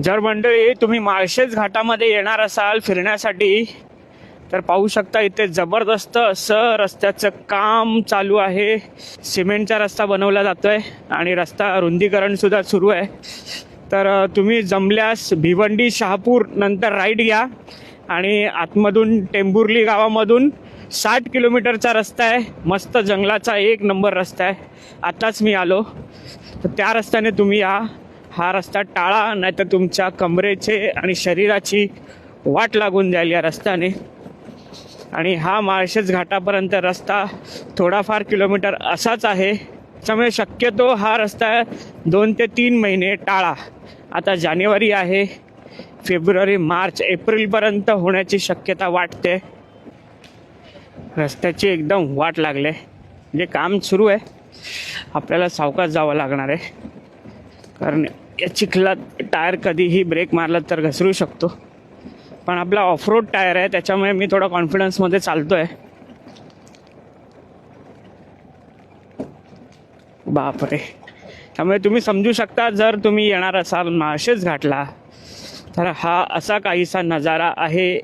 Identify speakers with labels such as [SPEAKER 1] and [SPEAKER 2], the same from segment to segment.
[SPEAKER 1] जर मंडळी तुम्ही माळशेज घाटामध्ये येणार असाल फिरण्यासाठी तर पाहू शकता इथे जबरदस्त असं रस्त्याचं काम चालू आहे. सिमेंटचा रस्ता बनवला जातोय आणि रस्ता रुंदीकरण सुद्धा सुरू आहे. तर तुम्ही जमल्यास भिवंडी शहापूर नंतर राईट घ्या आणि आतमधून टेंभुर्ली गावामधून 60 किलोमीटरचा रस्ता आहे. मस्त जंगलाचा एक नंबर रस्ता आहे. आताच मी आलो तर त्या रस्त्याने तुम्ही या. हा रस्ता टाळा नाही तर तुमच्या कमरेचे आणि शरीराची वाट लागून जाईल या रस्त्याने. आणि हा माळशेज घाटापर्यंत रस्ता थोडाफार किलोमीटर असाच आहे. त्यामुळे शक्यतो हा रस्ता 2 ते 3 महिने टाळा. आता जानेवारी आहे, फेब्रुवारी मार्च एप्रिलपर्यंत होण्याची शक्यता वाटते. रस्त्याची एकदम वाट लागले म्हणजे काम सुरू आहे. आपल्याला सावकाश जावं लागणार आहे कारण या चिखलात टायर कधीही ब्रेक मारला तर घसरू शकतो. पण आपला ऑफरोड टायर आहे त्याच्यामुळे मी थोडा कॉन्फिडन्समध्ये चालतो आहे. बापरे. त्यामुळे तुम्ही समजू शकता जर तुम्ही येणार असाल माळशेज घाटला तर हा असा काहीसा नजारा आहे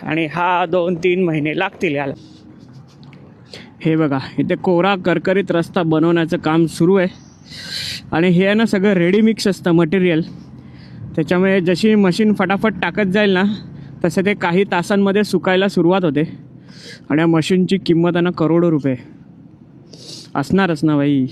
[SPEAKER 1] आणि हा 2-3 महिने लागतील याला. हे बघा इथे कोरा करकरीत रस्ता बनवण्याचं काम सुरू आहे आणि हे आहे ना सगळं रेडी मिक्स असतं मटेरियल. त्याच्यामुळे जशी मशीन फटाफट टाकत जाईल ना तसं ते काही तासांमध्ये सुकायला सुरुवात होते. आणि या मशीनची किंमत आहे ना करोडो रुपये असणारच ना बाई.